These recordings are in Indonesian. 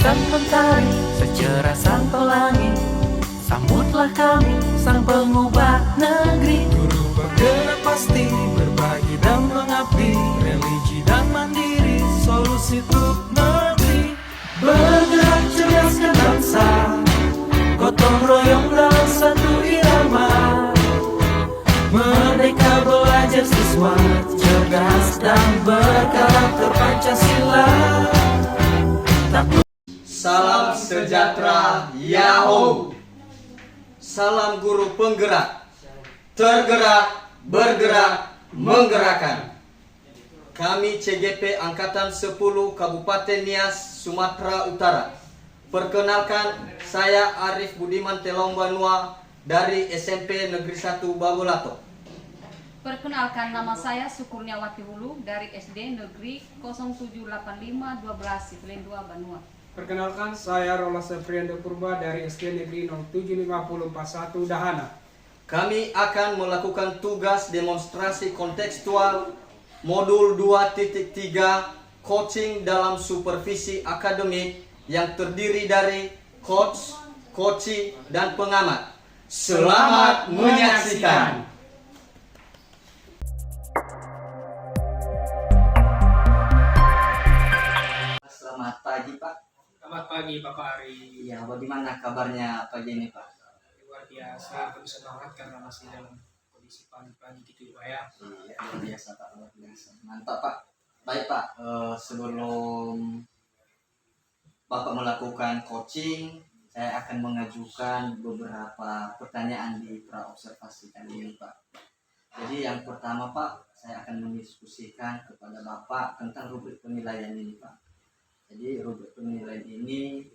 sang mentari, secerah sang pelangi, sambutlah kami, sang pengubah negeri. Guru bergerak pasti, berbagi dan mengabdi, religi dan mandiri, solusi untuk negeri. Bergerak cerdaskan bangsa, gotong royong dalam satu irama. Merdeka belajar siswa, cerdas dan berkarakter Pancasila. Salam sejahtera, Yahoo! Salam guru penggerak, tergerak, bergerak, menggerakkan. Kami CGP Angkatan 10 Kabupaten Nias, Sumatera Utara. Perkenalkan, saya Arif Budiman Telombanua dari SMP Negeri 1 Babolato. Perkenalkan, nama saya Sukurniawati Hulu dari SD Negeri 0785 12 Siplen 2 Banua. Perkenalkan, saya Rola Sepriando Purba dari SD Negeri 075041 Dahana. Kami akan melakukan tugas demonstrasi kontekstual modul 2.3 coaching dalam supervisi akademik yang terdiri dari coach, coachee, dan pengamat. Selamat menyaksikan. Selamat pagi, Pak. Selamat pagi, Bapak Ari. Ya, bagaimana kabarnya pagi ini, Pak? Luar biasa, penuh semangat karena masih dalam kondisi pagi gitu Pak ya. Iya, luar biasa, Pak. Luar biasa. Mantap, Pak. Baik, Pak. Sebelum Bapak melakukan coaching, saya akan mengajukan beberapa pertanyaan di pra-observasi kali ini, Pak. Jadi yang pertama, Pak, saya akan mendiskusikan kepada Bapak tentang rubrik penilaian ini, Pak. Jadi rubrik penilaian ini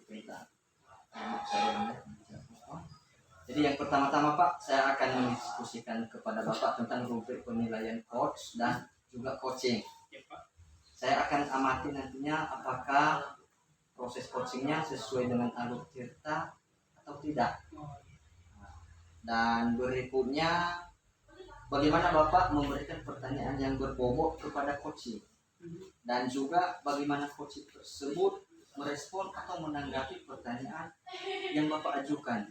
Jadi yang pertama-tama, Pak, saya akan mendiskusikan kepada Bapak tentang rubrik penilaian coach dan juga coaching. Ya, Pak. Saya akan amati nantinya apakah proses coachingnya sesuai dengan alur Tirta atau tidak. Dan berikutnya, bagaimana Bapak memberikan pertanyaan yang berbobot kepada coaching, dan juga bagaimana coaching tersebut merespon atau menanggapi pertanyaan yang Bapak ajukan.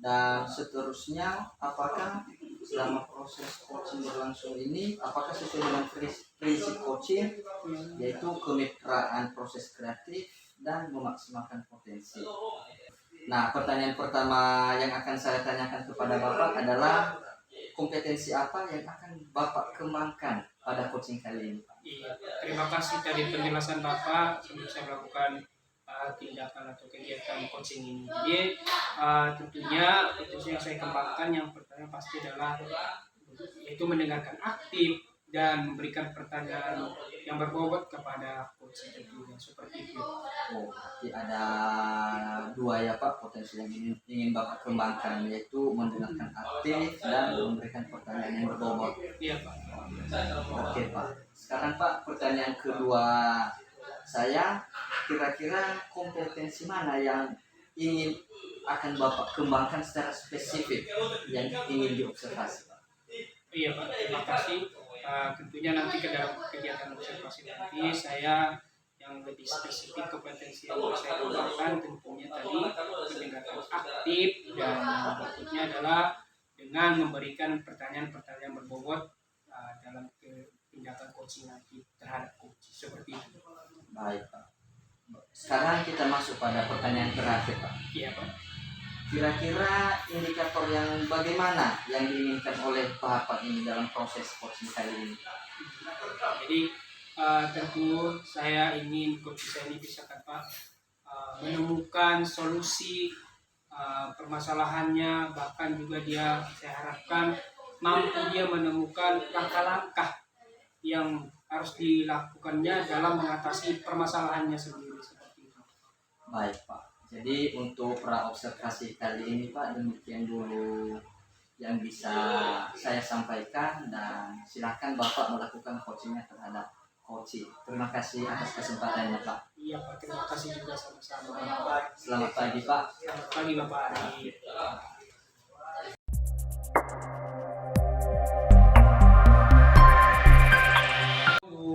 Dan seterusnya, apakah selama proses coaching berlangsung ini, apakah sesuai dengan prinsip coaching, yaitu kemitraan proses kreatif dan memaksimalkan potensi. Nah, pertanyaan pertama yang akan saya tanyakan kepada Bapak adalah kompetensi apa yang akan Bapak kembangkan pada coaching kali ini, Pak? Iya, terima kasih tadi penjelasan Bapak sebelum saya melakukan tindakan atau kegiatan coaching ini. Jadi tentunya yang saya kembangkan yang pertama pasti adalah yaitu mendengarkan aktif dan memberikan pertanyaan yang berbobot kepada coach tentunya seperti itu. Oh, berarti ada dua ya, Pak, potensi yang ingin Bapak kembangkan, yaitu mendengarkan aktif dan memberikan pertanyaan yang berbobot. Iya, Pak. Oke, Pak. Sekarang, Pak, pertanyaan kedua saya, kira-kira kompetensi mana yang akan Bapak kembangkan secara spesifik yang ingin diobservasi, Pak? Iya, Pak, terima kasih. Tentunya nanti ke dalam kegiatan observasi nanti saya yang lebih spesifik kompetensi yang saya kembangkan tentunya tadi mendengarkan aktif, dan yang berikutnya adalah dengan memberikan pertanyaan-pertanyaan berbobot dalam tindakan coaching nanti terhadap coach seperti itu. Baik, Pak. Sekarang kita masuk pada pertanyaan terakhir, Pak. Iya, Pak. Kira-kira indikator yang bagaimana yang diinginkan oleh Bapak ini dalam proses coaching kali ini? Jadi tentu saya ingin coach saya ini bisa Pak menemukan solusi permasalahannya, bahkan juga saya harapkan mampu dia menemukan langkah-langkah yang harus dilakukannya dalam mengatasi permasalahannya sendiri seperti itu. Baik, Pak. Jadi untuk pra-observasi kali ini, Pak, demikian dulu yang bisa saya sampaikan, dan silakan Bapak melakukan coachingnya terhadap coaching. Terima kasih atas kesempatannya, Pak. Iya, Pak, terima kasih juga sama-sama. Selamat pagi, Pak. Selamat pagi, Bapak Ari.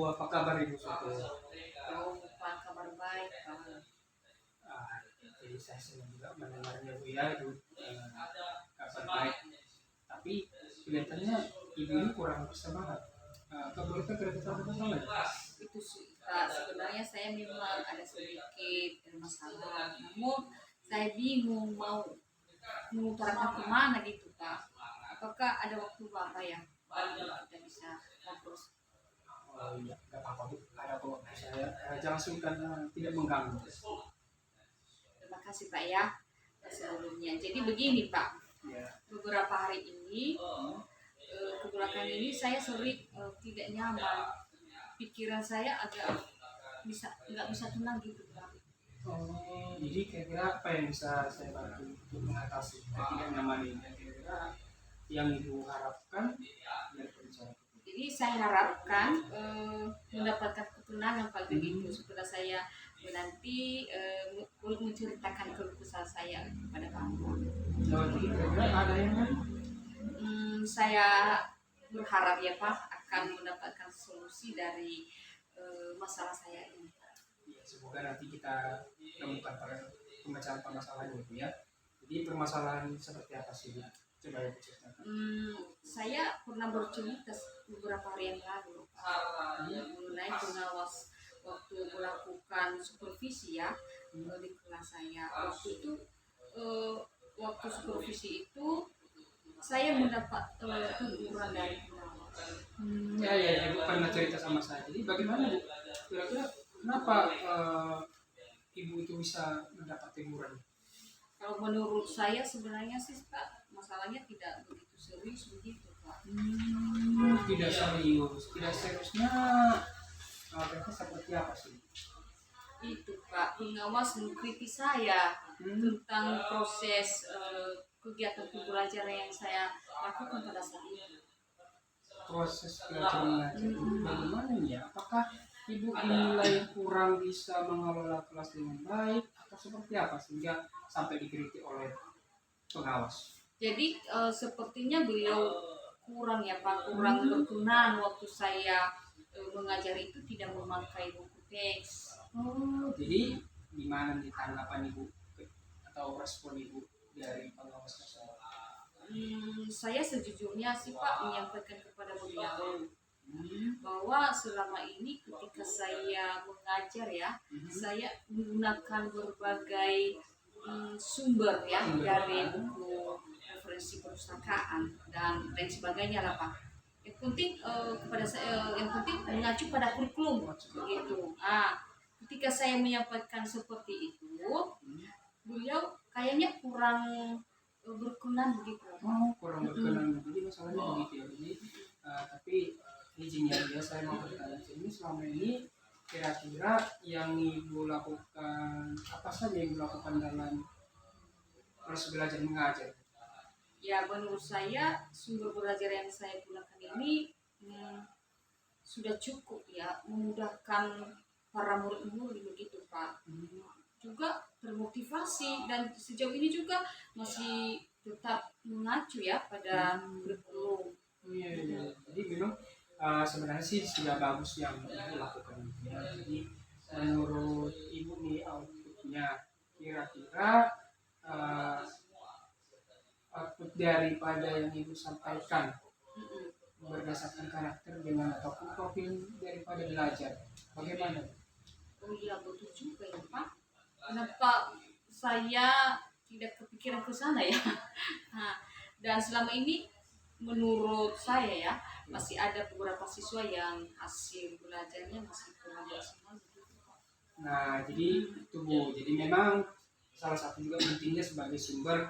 Apa kabar Ibu Soto? Kabar baik. baik Pak. Jadi saya senang juga mendengarnya Bu ya, Ibu kabar baik. Tapi kelihatannya Ibu ini kurang bersemangat. Bolehkah kita bersama? Itu sebenarnya saya memang ada sedikit masalah, namun saya bingung mau mengutarakan kemana gitu Pak. Apakah ada waktu Bapak ya kita bisa ngobrol? Oh iya, nggak apa-apa Bu. Ada kok saya. Jangan sungkan, tidak mengganggu. Terima kasih Pak ya sebelumnya. Jadi begini Pak, Ya. beberapa hari ini kebelakangan ini saya sering tidak nyaman, pikiran saya agak nggak bisa tenang gitu Pak. Oh, jadi kira-kira apa yang bisa saya bantu untuk mengatasi ketidaknyamanan ini? Kira-kira yang Ibu harapkan dari pembicaraan kita? Jadi saya harapkan mendapatkan ketenangan Pak begitu setelah saya nanti menceritakan keluh kesah saya kepada Bapak. Oh, jadi kira-kira ada yang lain? Saya berharap ya Pak akan mendapatkan solusi dari masalah saya ini. Ya, semoga nanti kita temukan pemecahan permasalahannya Bu ya. Jadi permasalahan seperti apa sih Bu? Coba Ibu ceritakan. Saya pernah bercerita beberapa hari yang lalu mengenai pengawas waktu melakukan supervisi ya di kelas saya. Waktu itu waktu supervisi itu saya mendapat teguran dari pengawas. Ya, Ibu pernah cerita sama saya. Jadi bagaimana Bu? Kira-kira kenapa Ibu itu bisa mendapat teguran? Kalau menurut saya sebenarnya sih Pak, masalahnya tidak begitu serius begitu Pak. Tidak serius. Tidak seriusnya berarti seperti apa sih? Itu Pak, pengawas mengkritik saya tentang proses kegiatan pembelajaran yang saya lakukan pada saat itu. Proses belajar mengajar bagaimana ya? Apakah Ibu dinilai kurang bisa mengelola kelas dengan baik atau seperti apa sehingga sampai dikritik oleh pengawas? Jadi sepertinya beliau kurang ya Pak, kurang berkenan waktu saya mengajar itu tidak memakai buku teks. Oh, jadi gimana nih tanggapan Ibu atau respon Ibu dari pengawas tersebut? Saya sejujurnya sih Pak menyampaikan kepada beliau bahwa selama ini ketika saya mengajar ya, saya menggunakan berbagai sumber ya dari buku referensi perpustakaan dan lain sebagainya lah Pak. Yang penting kepada saya, yang penting mengacu pada kurikulum begitu. Ketika saya menyampaikan seperti itu, beliau kayaknya kurang berkenan begitu. Oh, kurang berkenan. Jadi masalahnya begitu ya. Jadi tapi izinnya dia saya mau bertanya. Ini selama ini kira-kira yang Ibu lakukan apa saja yang Ibu lakukan dalam proses belajar mengajar? Ya menurut saya sumber belajar yang saya gunakan ini sudah cukup ya memudahkan para murid-murid begitu Pak. Juga termotivasi dan sejauh ini juga masih tetap mengacu ya pada kurikulum. Iya. Jadi memang sebenarnya sih sudah bagus yang Ibu lakukan. Ya. Jadi menurut Ibu nih outputnya kira-kira output daripada yang Ibu sampaikan berdasarkan karakter dengan ataupun profil daripada belajar bagaimana? Oh iya betul juga ya Pak. Kenapa saya tidak kepikiran ke sana ya? Dan selama ini menurut saya ya masih ada beberapa siswa yang hasil belajarnya masih kurang maksimal. Nah jadi itu Bu. Jadi memang salah satu juga pentingnya sebagai sumber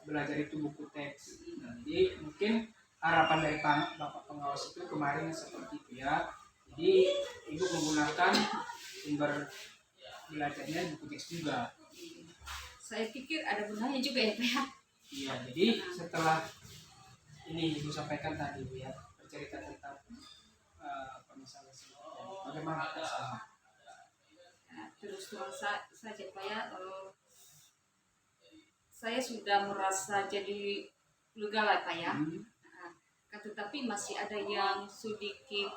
belajar itu buku teks. Nah, jadi mungkin harapan dari Bapak pengawas itu kemarin seperti itu ya. Jadi Ibu menggunakan sumber belajarnya buku teks juga. Saya pikir ada benarnya juga ya Pak ya. Iya, jadi setelah ini Ibu sampaikan tadi Bu ya, bercerita tentang permasalahan bagaimana perasaan. Terus terang saja Pak ya, saya sudah merasa jadi lega lah Pak ya. Tetapi masih ada yang sedikit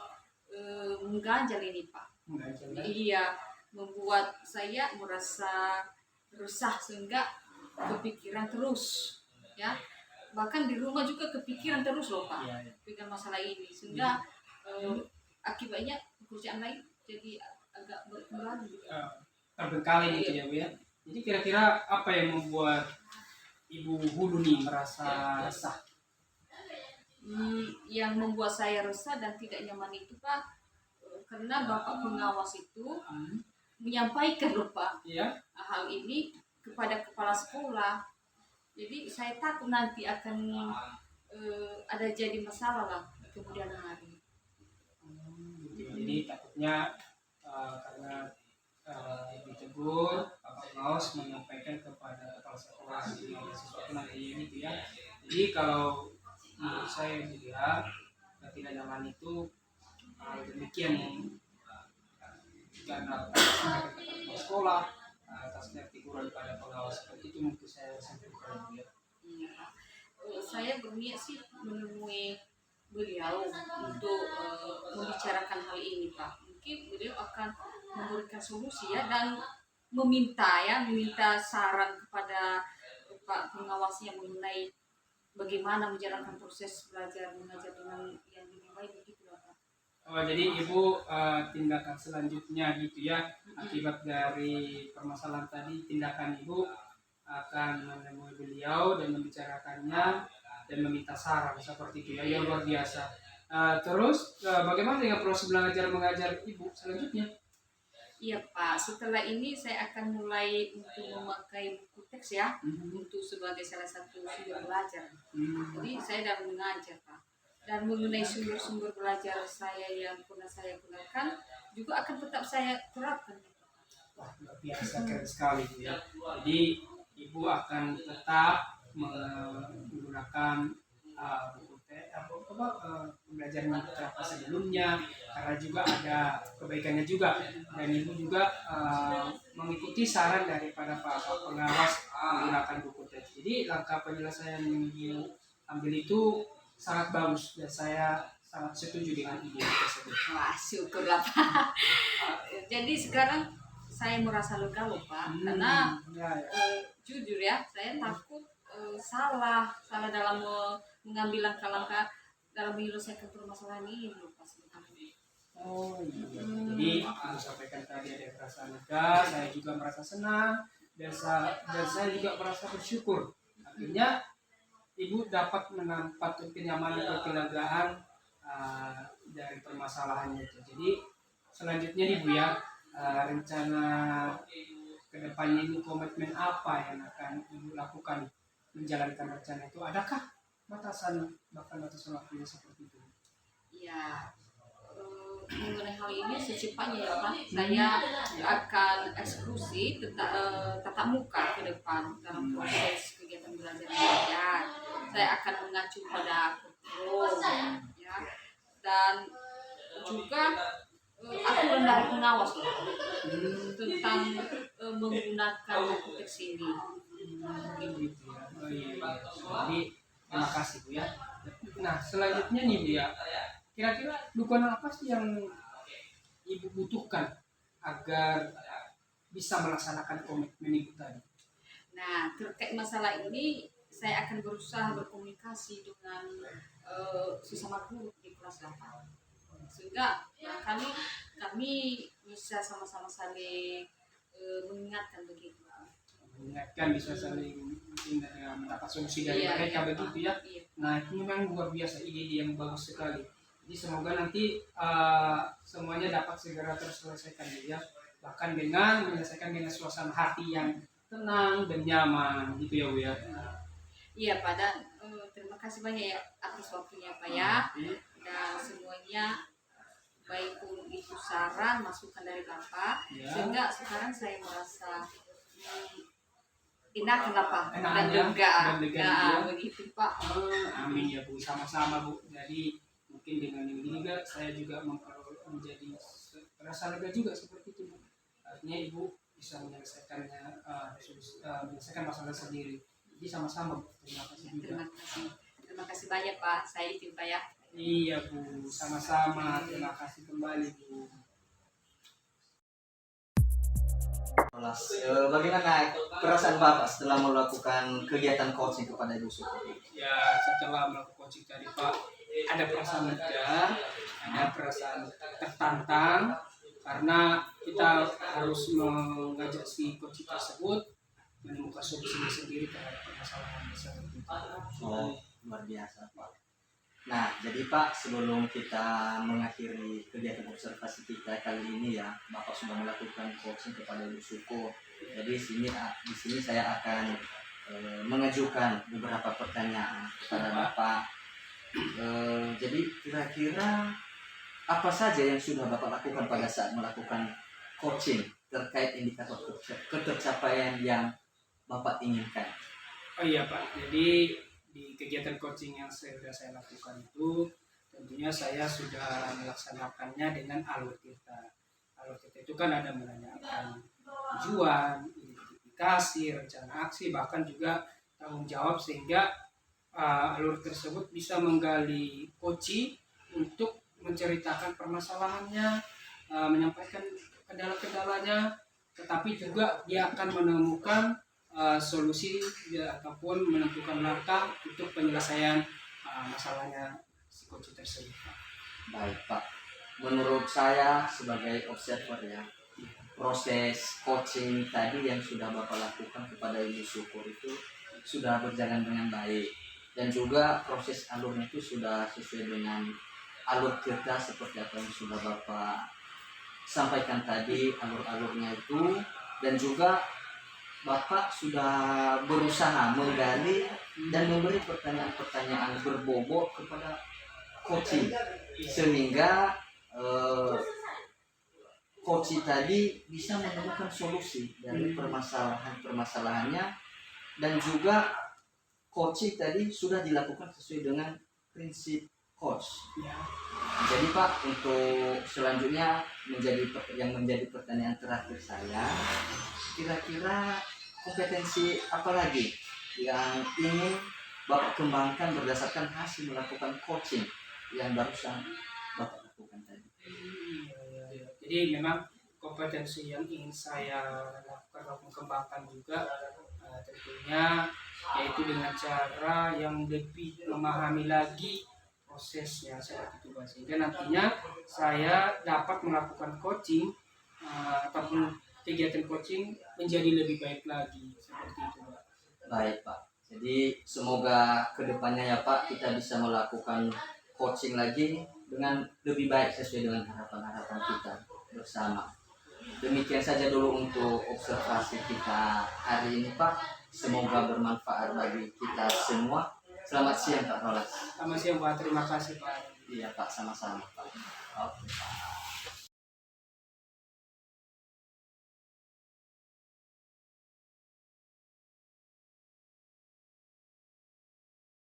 mengganjal ini Pak. Mengajar. Iya, membuat saya merasa resah sehingga kepikiran terus, ya. Bahkan di rumah juga kepikiran terus loh Pak, Iya, dengan masalah ini, sehingga akibatnya pekerjaan lain jadi agak berkurang gitu. terbengkalai gitu ya Bu ya. Jadi kira-kira apa yang membuat Ibu Hulu nih merasa resah? Yang membuat saya resah dan tidak nyaman itu Pak, karena Bapak pengawas itu menyampaikan loh Pak Iya. hal ini kepada kepala sekolah. Jadi saya takut nanti akan ada jadi masalah lah di kemudian hari. Jadi takutnya karena ditegur, Bapak pengawas menyampaikan kepada kepala sekolah ada sesuatu nanti gitu ya. Jadi kalau menurut saya juga tidak nyaman itu demikian karena kepala sekolah atasnya teguran pada pengawas seperti itu mungkin saya sampaikan ya. Iya. Saya berniat sih menemui beliau untuk membicarakan hal ini Pak. Mungkin beliau akan memberikan solusi ya, dan meminta saran kepada Pak pengawasnya mengenai bagaimana menjalankan proses belajar mengajar dengan yang lebih baik begitu Pak. Oh, jadi Ibu tindakan selanjutnya gitu ya, akibat dari permasalahan tadi, tindakan Ibu akan menemui beliau dan membicarakannya dan meminta saran seperti itu ya, yang luar biasa. Terus bagaimana dengan proses belajar mengajar Ibu selanjutnya? Iya Pak, setelah ini saya akan mulai untuk memakai buku teks ya, untuk sebagai salah satu sumber belajar. Jadi saya dalam mengajar Pak. Dan mengenai sumber-sumber belajar saya yang pernah saya gunakan juga akan tetap saya terapkan. Wah, luar biasa, keren sekali Bu ya. Jadi Ibu akan tetap menggunakan buku pembelajaran beberapa sebelumnya, karena juga ada kebaikannya juga, dan Ibu juga mengikuti saran daripada Pak pengawas menggunakan buku teks. Jadi langkah penyelesaian yang Ibu ambil itu sangat bagus dan saya sangat setuju dengan ide tersebut. Wah, syukurlah Pak. Jadi sekarang saya merasa lega loh Pak, karena jujur ya, saya takut salah dalam mengambil langkah-langkah dalam menyelesaikan permasalahan ini loh Pak sebenarnya. Oh iya. Jadi Ibu sampaikan tadi ada perasaan lega, saya juga merasa senang dan saya juga merasa bersyukur. Akhirnya Ibu dapat mendapat kenyamanan dan kelegaan dari permasalahannya itu. Jadi selanjutnya nih Bu ya, rencana kedepannya Ibu, komitmen apa yang akan Ibu lakukan menjalankan rencana itu? Adakah batasan waktunya seperti itu? Ya, mengenai hal ini secepatnya ya Pak, saya akan eksekusi tatap muka ke depan dalam proses kegiatan belajar mengajar. Saya akan mengacu pada kurikulum ya, dan juga aturan dari pengawas tentang menggunakan buku teks ini. Gitu ya. Oh iya. Jadi terima kasih Bu ya. Nah selanjutnya nih Bu ya, kira-kira dukungan apa sih yang Ibu butuhkan agar bisa melaksanakan komitmen Ibu tadi? Nah, terkait masalah ini saya akan berusaha berkomunikasi dengan sesama guru di kelas 8, sehingga kami bisa sama-sama saling mengingatkan begitu. Mengingatkan, bisa saling mungkin mendapat solusi dari mereka begitu ya. Iya. Nah itu memang luar biasa, ide yang bagus sekali. Jadi semoga nanti semuanya dapat segera terselesaikan ya, bahkan dengan menyelesaikan dengan suasana hati yang tenang dan nyaman gitu ya Bu ya. Iya Pak, dan terima kasih banyak ya atas waktunya Pak ya, dan semuanya baik pun itu saran masukan dari Bapak Ya. sehingga sekarang saya merasa enak kenapa Enak dan ya, lega. dan lega Nah, ya. begitu Pak. Amin ya Bu, sama-sama Bu. Jadi mungkin dengan ini juga saya juga menjadi terasa lega juga seperti itu Bu. Artinya Ibu bisa menyelesaikannya, menyelesaikan masalah sendiri. Jadi sama-sama Bu. Terima kasih juga. Terima kasih banyak Pak. Saya izin Pak ya. Iya Bu, sama-sama. Terima kasih kembali Bu. Bagaimana perasaan Bapak setelah melakukan kegiatan coaching kepada Ibu Suko? Ya setelah melakukan coaching tadi Pak, ada perasaan lega, ada perasaan tertantang karena kita harus mengajak si coaching tersebut menemukan solusinya sendiri terhadap permasalahan tersebut. Oh, luar biasa Pak. Nah, jadi Pak, sebelum kita mengakhiri kegiatan observasi kita kali ini ya, Bapak sudah melakukan coaching kepada Ibu Suko. Jadi di sini saya akan mengajukan beberapa pertanyaan kepada Bapak. Jadi kira-kira apa saja yang sudah Bapak lakukan pada saat melakukan coaching terkait indikator ketercapaian yang Bapak inginkan? Oh iya Pak, jadi di kegiatan coaching yang sudah saya lakukan itu tentunya saya sudah melaksanakannya dengan alur tirta. Alur tirta itu kan ada menanyakan tujuan, identifikasi, rencana aksi, bahkan juga tanggung jawab sehingga alur tersebut bisa menggali coaching untuk menceritakan permasalahannya, menyampaikan kendala-kendalanya, tetapi juga dia akan menemukan solusi ya, ataupun menentukan langkah untuk penyelesaian masalahnya si coaching tersebut. Baik Pak, menurut saya sebagai observer ya, proses coaching tadi yang sudah Bapak lakukan kepada Ibu Suko itu sudah berjalan dengan baik, dan juga proses alurnya itu sudah sesuai dengan alur kita seperti apa yang sudah Bapak sampaikan tadi, alur-alurnya itu, dan juga Bapak sudah berusaha menggali dan memberi pertanyaan-pertanyaan berbobot kepada coaching sehingga coaching tadi bisa menemukan solusi dari permasalahannya, dan juga coaching tadi sudah dilakukan sesuai dengan prinsip coach. Jadi Pak, untuk selanjutnya menjadi pertanyaan terakhir saya, kira-kira kompetensi apa lagi yang ingin Bapak kembangkan berdasarkan hasil melakukan coaching yang barusan Bapak lakukan tadi? Jadi memang kompetensi yang ingin saya lakukan atau kembangkan juga tentunya yaitu dengan cara yang lebih memahami lagi prosesnya seperti itu Pak. Sehingga nantinya saya dapat melakukan coaching ataupun kegiatan coaching menjadi lebih baik lagi seperti itu Pak. Baik Pak, jadi semoga kedepannya ya Pak kita bisa melakukan coaching lagi dengan lebih baik sesuai dengan harapan-harapan kita bersama. Demikian saja dulu untuk observasi kita hari ini Pak. Semoga bermanfaat bagi kita semua. Selamat siang Pak Rolas. Selamat siang Pak, terima kasih Pak. Iya Pak, sama-sama Pak. Oke Pak.